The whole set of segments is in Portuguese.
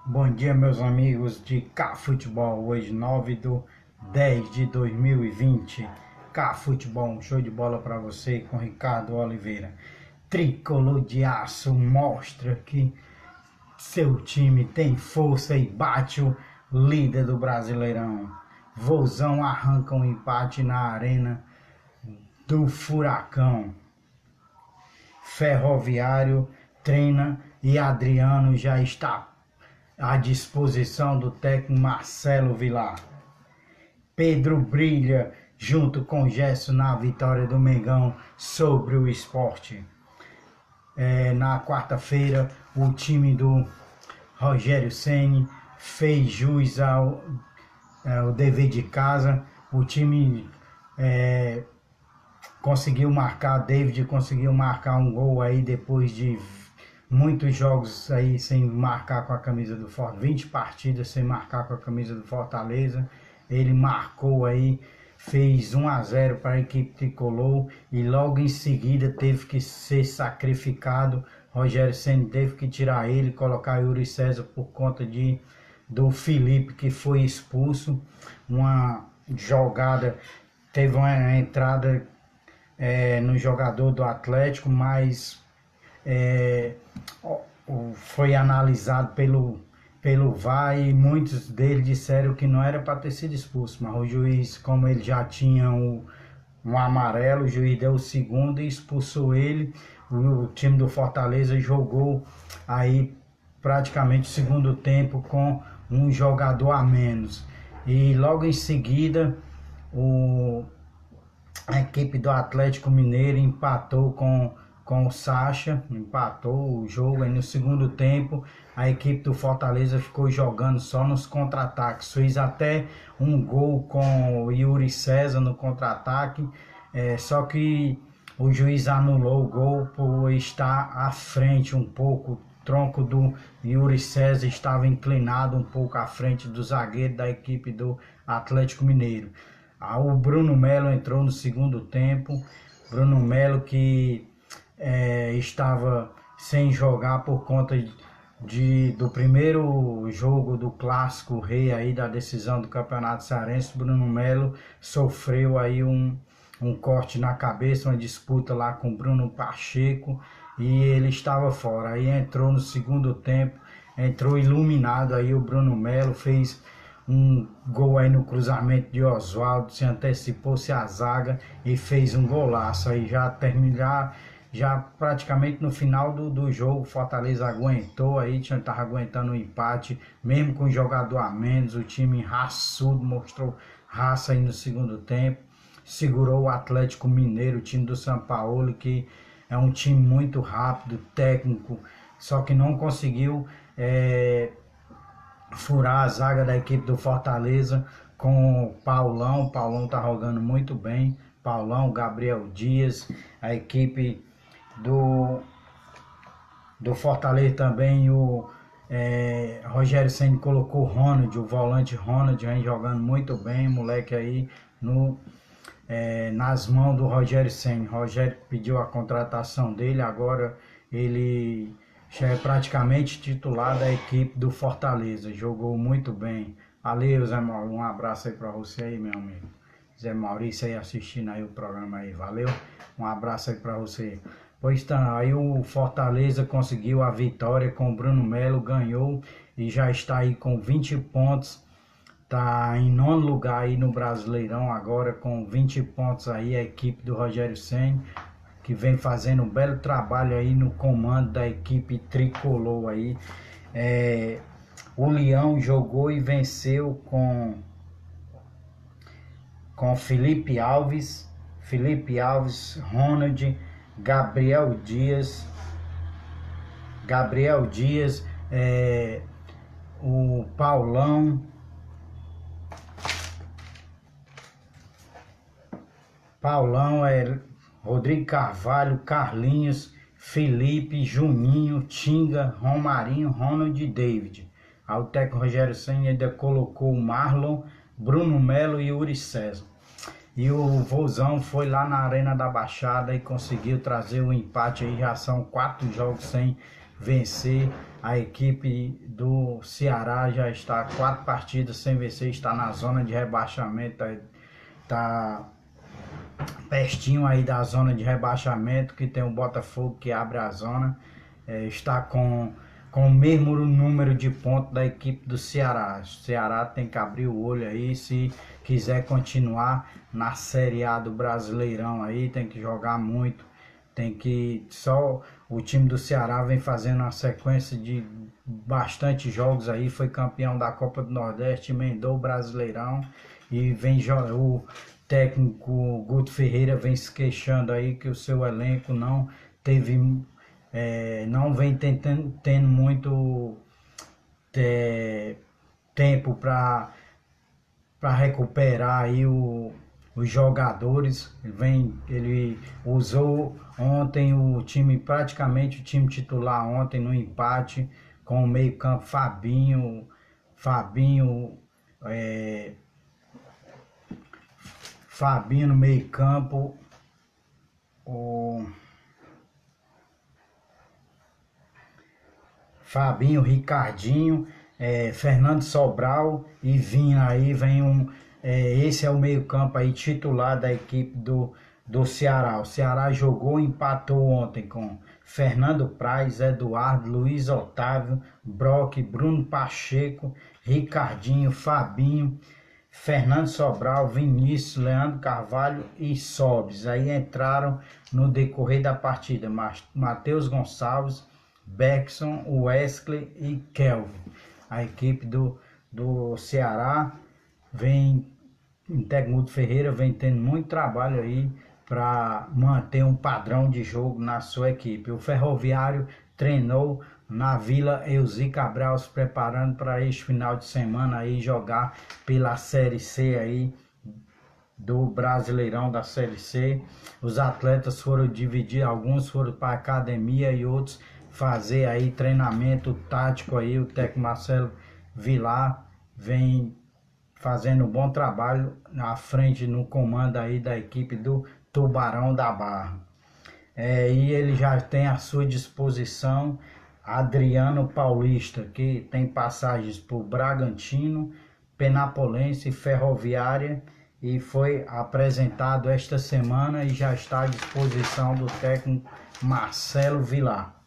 Bom dia, meus amigos de Cá Futebol. Hoje, 9/10/2020. Cá Futebol, um show de bola para você com Ricardo Oliveira. Tricolor de aço mostra que seu time tem força e bate o líder do Brasileirão. Vozão arranca um empate na arena do Furacão. Ferroviário treina e Adriano já está à disposição do técnico Marcelo Vilar. Pedro brilha junto com Gerson na vitória do Mengão sobre o Sport. Na quarta-feira, o time do Rogério Ceni fez jus ao dever de casa. O time David conseguiu marcar um gol aí depois de muitos jogos aí sem marcar com a camisa do Fortaleza, 20 partidas sem marcar com a camisa do Fortaleza. Ele marcou aí, fez 1-0 para a equipe tricolor e logo em seguida teve que ser sacrificado. Rogério Ceni teve que tirar ele, colocar Yuri César por conta do Felipe, que foi expulso. Uma jogada, teve uma entrada no jogador do Atlético, mas foi analisado pelo VAR e muitos deles disseram que não era para ter sido expulso, mas o juiz, como ele já tinha um amarelo, o juiz deu o segundo e expulsou ele. O time do Fortaleza jogou aí praticamente o segundo tempo com um jogador a menos, e logo em seguida a equipe do Atlético Mineiro empatou com o Sacha, empatou o jogo. Aí no segundo tempo a equipe do Fortaleza ficou jogando só nos contra-ataques, fez até um gol com o Yuri César no contra-ataque, só que o juiz anulou o gol por estar à frente um pouco. O tronco do Yuri César estava inclinado um pouco à frente do zagueiro da equipe do Atlético Mineiro. O Bruno Melo entrou no segundo tempo. Bruno Melo que estava sem jogar por conta do primeiro jogo do Clássico Rei aí da decisão do Campeonato Cearense. Bruno Melo sofreu aí um corte na cabeça, uma disputa lá com Bruno Pacheco, e ele estava fora. Aí entrou no segundo tempo, entrou iluminado aí o Bruno Melo, fez um gol aí no cruzamento de Oswaldo, se antecipou-se a zaga e fez um golaço. Aí já praticamente no final do jogo, o Fortaleza aguentou aí, estava aguentando o empate, mesmo com o jogador a menos. O time raçudo mostrou raça aí no segundo tempo, segurou o Atlético Mineiro, o time do São Paulo, que é um time muito rápido, técnico, só que não conseguiu furar a zaga da equipe do Fortaleza com o Paulão. O Paulão tá jogando muito bem. Paulão, Gabriel Dias, a equipe do Fortaleza também, o Rogério Ceni colocou o Ronald, o volante Ronald, vem jogando muito bem, moleque aí nas mãos do Rogério Ceni. Rogério pediu a contratação dele, agora ele já é praticamente titular da equipe do Fortaleza, jogou muito bem. Valeu, Zé Maurício, um abraço aí pra você aí, meu amigo. Zé Maurício aí assistindo aí o programa aí, valeu? Um abraço aí pra você. Pois tá, aí o Fortaleza conseguiu a vitória com o Bruno Melo, ganhou e já está aí com 20 pontos. Tá em nono lugar aí no Brasileirão agora com 20 pontos aí a equipe do Rogério Ceni, que vem fazendo um belo trabalho aí no comando da equipe tricolor aí. O Leão jogou e venceu com Felipe Alves, Ronald, Gabriel Dias, o Paulão, Rodrigo Carvalho, Carlinhos, Felipe, Juninho, Tinga, Romarinho, Ronald e David. Aí o técnico Rogério Ceni ainda colocou o Marlon, Bruno Melo e Yuri César. E o Vozão foi lá na Arena da Baixada e conseguiu trazer o empate aí. Já são 4 jogos sem vencer. A equipe do Ceará já está 4 partidas sem vencer, está na zona de rebaixamento, tá pertinho aí da zona de rebaixamento, que tem o Botafogo que abre a zona, está com o mesmo número de pontos da equipe do Ceará. O Ceará tem que abrir o olho aí, se quiser continuar na Série A do Brasileirão aí, tem que jogar muito, tem que, só o time do Ceará vem fazendo uma sequência de bastante jogos aí, foi campeão da Copa do Nordeste, emendou o Brasileirão e vem o técnico Guto Ferreira vem se queixando aí que o seu elenco não vem tendo muito tempo para recuperar aí os jogadores. Ele usou ontem praticamente o time titular ontem no empate com o meio campo Fabinho no meio campo, o Fabinho, Ricardinho, Fernando Sobral e Vina. Aí vem esse é o meio campo aí titular da equipe do Ceará. O Ceará jogou e empatou ontem com Fernando Praz, Eduardo, Luiz Otávio, Brock, Bruno Pacheco, Ricardinho, Fabinho, Fernando Sobral, Vinícius, Leandro Carvalho e Sobis. Aí entraram no decorrer da partida Matheus Gonçalves, Beckson, Wesley e Kelvin. A equipe do Ceará o técnico Ferreira vem tendo muito trabalho aí para manter um padrão de jogo na sua equipe. O Ferroviário treinou na Vila Elzi Cabral, se preparando para este final de semana aí jogar pela Série C aí do Brasileirão da Série C. Os atletas foram dividir, alguns foram para a academia e outros fazer aí treinamento tático aí. O técnico Marcelo Vilar vem fazendo um bom trabalho na frente, no comando aí da equipe do Tubarão da Barra. E ele já tem à sua disposição Adriano Paulista, que tem passagens por Bragantino, Penapolense e Ferroviária, e foi apresentado esta semana e já está à disposição do técnico Marcelo Vilar.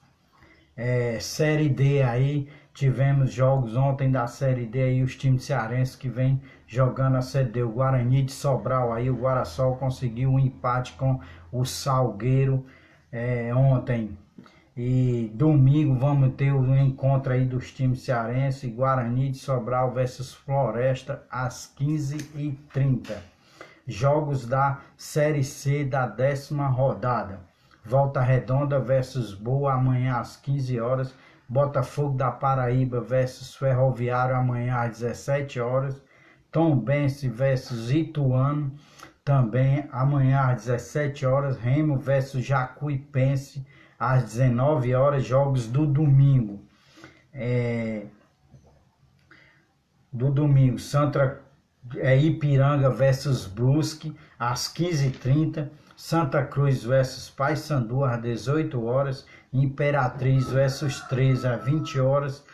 Série D aí, tivemos jogos ontem da Série D aí, os times cearenses que vem jogando a Série D. O Guarani de Sobral aí, o Guarasol conseguiu um empate com o Salgueiro ontem. E domingo vamos ter o encontro aí dos times cearenses, Guarani de Sobral versus Floresta às 15h30. Jogos da Série C da 10ª rodada. Volta Redonda versus Boa amanhã às 15 horas. Botafogo da Paraíba versus Ferroviário amanhã às 17 horas. Tombense versus Ituano também amanhã às 17 horas. Remo versus Jacuipense às 19 horas. Jogos do domingo. Ipiranga versus Brusque às 15h30. Santa Cruz versus Paysandu às 18 horas. Imperatriz versus 13 às 20 horas.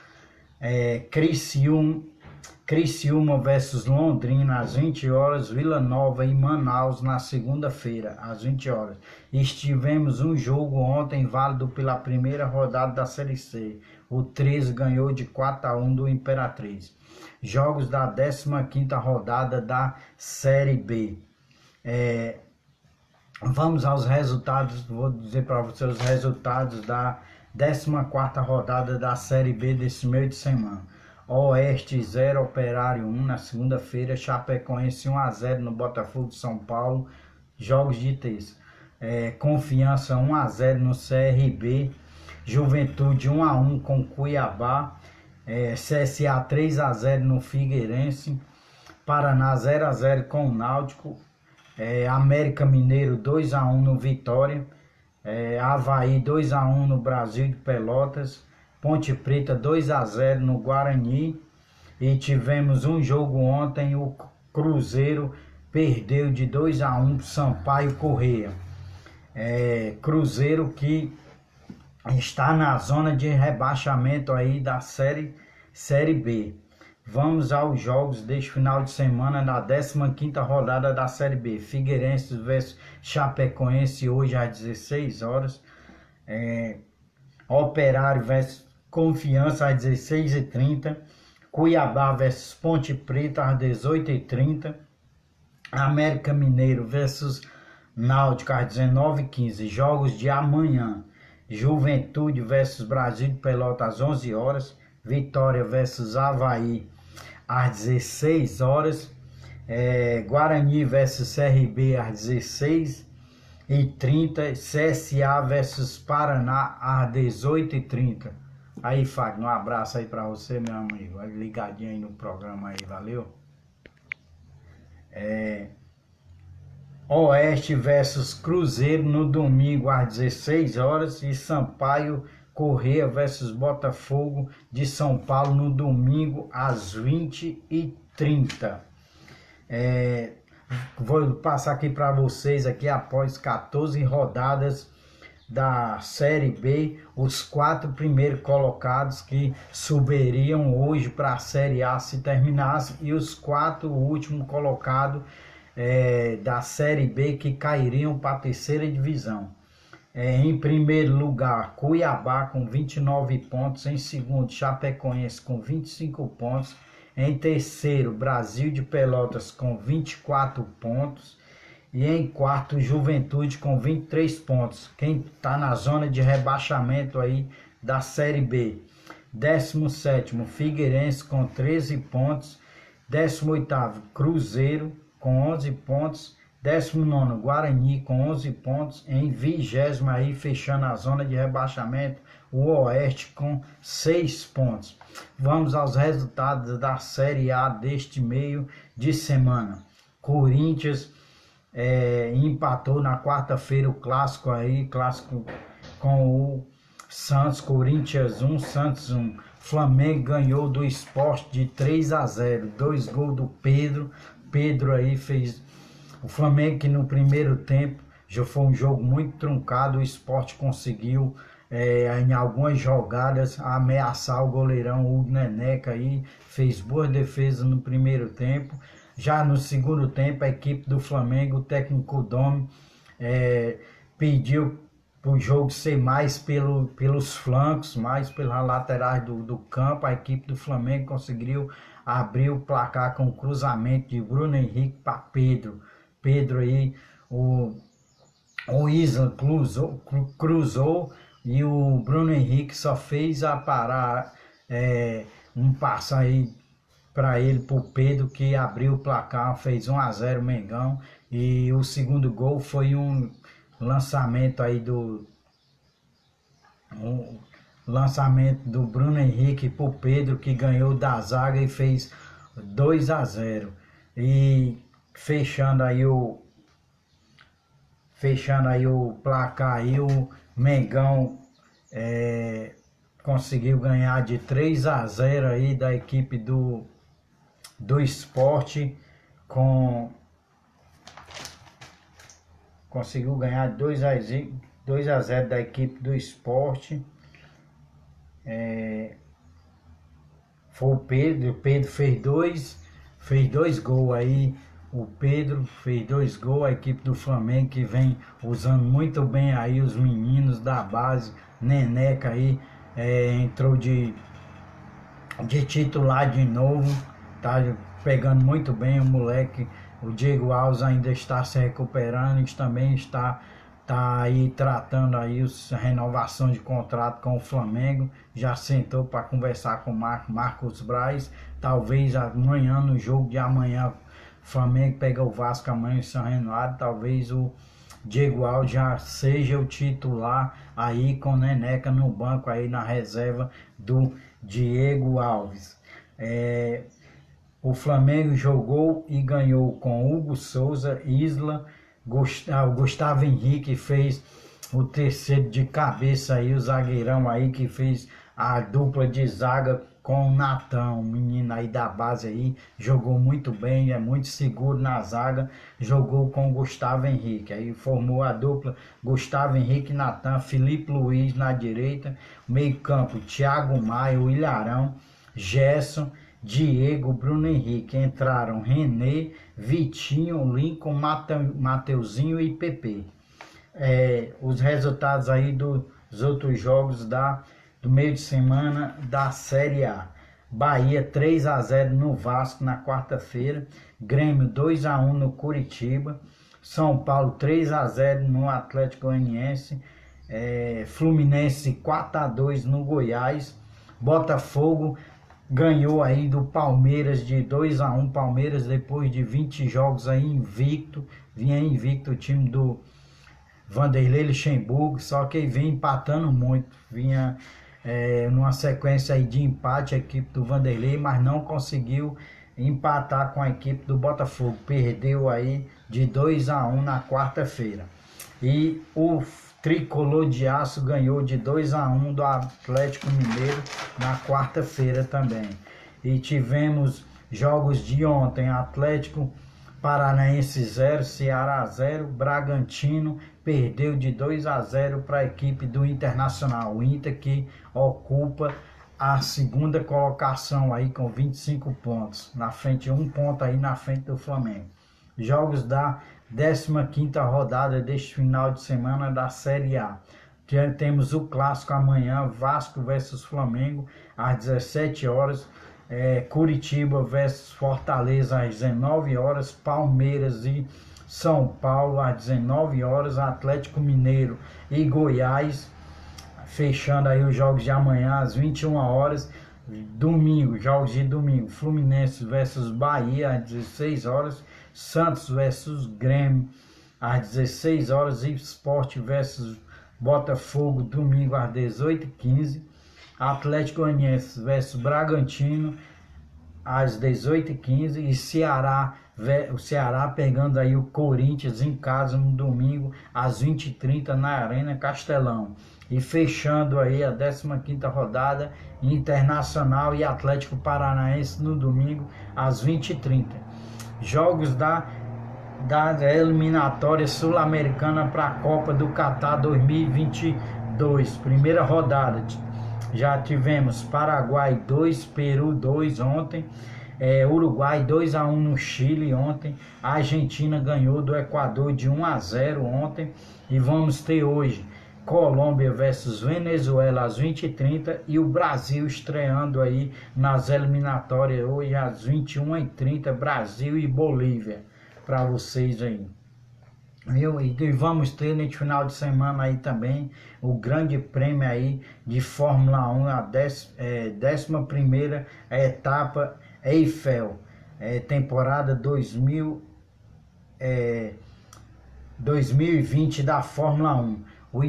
Criciúma versus Londrina às 20 horas. Vila Nova e Manaus na segunda-feira às 20 horas. Tivemos um jogo ontem válido pela primeira rodada da Série C. O 13 ganhou de 4-1 do Imperatriz. Jogos da 15ª rodada da Série B. Vamos aos resultados, vou dizer para vocês os resultados da 14ª rodada da Série B desse meio de semana. Oeste 0, Operário 1 na segunda-feira. Chapecoense 1-0 no Botafogo de São Paulo. Jogos de terça. Confiança 1-0 no CRB. Juventude 1-1 com Cuiabá. CSA 3-0 no Figueirense. Paraná 0-0 com o Náutico. América Mineiro 2-1 no Vitória. Avaí 2-1 no Brasil de Pelotas. Ponte Preta 2-0 no Guarani. E tivemos um jogo ontem, o Cruzeiro perdeu de 2-1 para Sampaio Corrêa. Cruzeiro que está na zona de rebaixamento aí da Série B. Vamos aos jogos deste final de semana da 15ª rodada da Série B. Figueirense vs Chapecoense hoje às 16 horas. Operário vs Confiança às 16h30. Cuiabá vs Ponte Preta às 18h30. América Mineiro vs Náutico às 19h15. Jogos de amanhã. Juventude vs Brasil de Pelotas às 11 horas. Vitória vs Avaí às 16 horas. Guarani vs CRB às 16h30. CSA vs Paraná às 18h30. Aí, Fagner, um abraço aí pra você, meu amigo. Ligadinho aí no programa aí, valeu? Oeste versus Cruzeiro no domingo às 16 horas e Sampaio Corrêa versus Botafogo de São Paulo no domingo às 20h30. Vou passar aqui para vocês aqui após 14 rodadas da Série B, os 4 primeiros colocados que subiriam hoje para a Série A se terminasse e os 4 últimos colocados da Série B que cairiam para a terceira divisão. Em primeiro lugar, Cuiabá com 29 pontos. Em segundo, Chapecoense com 25 pontos. Em terceiro, Brasil de Pelotas com 24 pontos. E em quarto, Juventude com 23 pontos. Quem está na zona de rebaixamento aí da Série B. 17º, Figueirense com 13 pontos. 18º, Cruzeiro com 11 pontos. 19º, Guarani com 11 pontos. Em 20º aí, fechando a zona de rebaixamento, o Oeste com 6 pontos. Vamos aos resultados da Série A deste meio de semana. Corinthians empatou na quarta-feira o clássico com o Santos. Corinthians 1, Santos 1. Flamengo ganhou do Sport de 3-0. 2 gols do Pedro. Pedro aí fez... O Flamengo que no primeiro tempo já foi um jogo muito truncado, o Sport conseguiu em algumas jogadas ameaçar o goleirão Hugo Neneca aí, fez boas defesas no primeiro tempo. Já no segundo tempo a equipe do Flamengo, o técnico Domi, pediu para o jogo ser mais pelos flancos, mais pelas laterais do campo. A equipe do Flamengo conseguiu abrir o placar com o cruzamento de Bruno Henrique para Pedro. Pedro aí, o Isla cruzou e o Bruno Henrique só fez a parar um passo aí para ele, para o Pedro, que abriu o placar, fez 1-0 Mengão. E o segundo gol foi um lançamento aí do Bruno Henrique para o Pedro, que ganhou da zaga e fez 2-0. E fechando aí o placar aí, o Mengão conseguiu ganhar de 3-0 aí da equipe do Sport, conseguiu ganhar 2-0 da equipe do Sport. Foi o Pedro fez dois gols aí. O Pedro fez 2 gols, a equipe do Flamengo que vem usando muito bem aí os meninos da base. Neneca aí entrou de titular de novo, tá pegando muito bem o moleque. O Diego Alves ainda está se recuperando e também está aí tratando aí a renovação de contrato com o Flamengo. Já sentou para conversar com o Marcos Braz. Talvez amanhã, no jogo de amanhã, o Flamengo pega o Vasco amanhã em São Januário, talvez o Diego Alves já seja o titular aí, com Neneca no banco aí na reserva do Diego Alves. O Flamengo jogou e ganhou com Hugo Souza, Isla, Gustavo Henrique fez o terceiro de cabeça aí, o zagueirão aí que fez a dupla de zaga com o Natan, um menino aí da base aí, jogou muito bem, é muito seguro na zaga, jogou com o Gustavo Henrique, aí formou a dupla Gustavo Henrique, Natan, Felipe Luiz na direita, meio campo, Thiago Maia, o Ilharão, Gerson, Diego, Bruno Henrique, entraram René, Vitinho, Lincoln, Mateuzinho e Pepe. Os resultados aí dos outros jogos do meio de semana da Série A. Bahia 3-0 no Vasco na quarta-feira, Grêmio 2-1 no Curitiba, São Paulo 3-0 no Atlético Goianiense, Fluminense 4-2 no Goiás, Botafogo ganhou aí do Palmeiras de 2-1, Palmeiras depois de 20 jogos aí invicto, vinha invicto o time do Vanderlei Luxemburgo, só que vinha empatando muito, vinha numa sequência aí de empate a equipe do Vanderlei, mas não conseguiu empatar com a equipe do Botafogo, perdeu aí de 2-1 na quarta-feira. E o Tricolor de Aço ganhou de 2-1 do Atlético Mineiro na quarta-feira também. E tivemos jogos de ontem, Atlético Paranaense 0, Ceará 0, Bragantino perdeu de 2-0 para a equipe do Internacional, o Inter que ocupa a segunda colocação aí com 25 pontos, na frente, um ponto aí na frente do Flamengo. Jogos da 15ª rodada deste final de semana da Série A. Temos o clássico amanhã, Vasco versus Flamengo, às 17 horas. Curitiba versus Fortaleza às 19 horas, Palmeiras e São Paulo às 19 horas, Atlético Mineiro e Goiás, fechando aí os jogos de amanhã às 21 horas, domingo, jogos de domingo, Fluminense versus Bahia às 16 horas, Santos versus Grêmio às 16 horas e Sport versus Botafogo, domingo às 18h15, Atlético Goianiense versus Bragantino às 18h15 e o Ceará pegando aí o Corinthians em casa no domingo às 20h30 na Arena Castelão. E fechando aí a 15ª rodada, Internacional e Atlético Paranaense no domingo às 20h30. Jogos da eliminatória sul-americana para a Copa do Catar 2022, primeira rodada. Já tivemos Paraguai 2, Peru 2 ontem, Uruguai 2-1 no Chile ontem, a Argentina ganhou do Equador de 1-0 ontem, e vamos ter hoje Colômbia versus Venezuela às 20h30 e o Brasil estreando aí nas eliminatórias hoje às 21h30, Brasil e Bolívia, para vocês aí. E vamos ter neste final de semana aí também o grande prêmio aí de Fórmula 1, a 11ª etapa Eiffel, temporada 2020 da Fórmula 1. O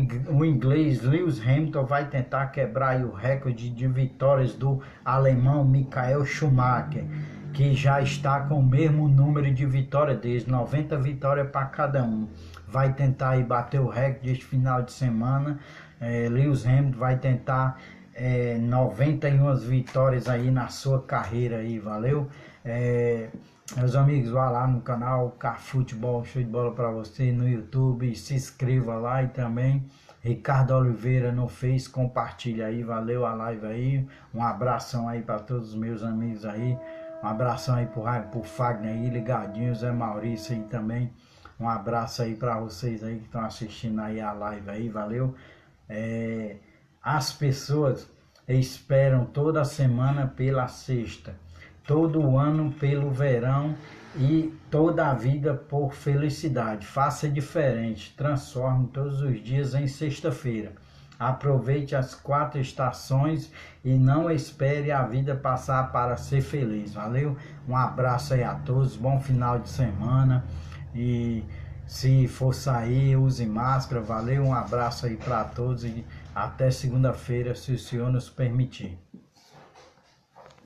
inglês Lewis Hamilton vai tentar quebrar o recorde de vitórias do alemão Michael Schumacher, que já está com o mesmo número de vitórias desde 90 vitórias para cada um. Vai tentar aí bater o recorde este final de semana. Lewis Hamilton vai tentar 91 vitórias aí na sua carreira aí, valeu? Meus amigos, vá lá no canal Cafutebol, show de bola para você no YouTube, se inscreva lá, e também Ricardo Oliveira no Face, compartilha aí, valeu a live aí, um abração aí para todos os meus amigos aí, um abração aí pro Fagner aí, ligadinho, Zé Maurício aí também, um abraço aí para vocês aí que estão assistindo aí a live aí, valeu? As pessoas esperam toda semana pela sexta, todo ano pelo verão e toda a vida por felicidade. Faça diferente, transforme todos os dias em sexta-feira. Aproveite as 4 estações e não espere a vida passar para ser feliz, valeu? Um abraço aí a todos, bom final de semana, e se for sair, use máscara, valeu? Um abraço aí para todos e até segunda-feira, se o Senhor nos permitir.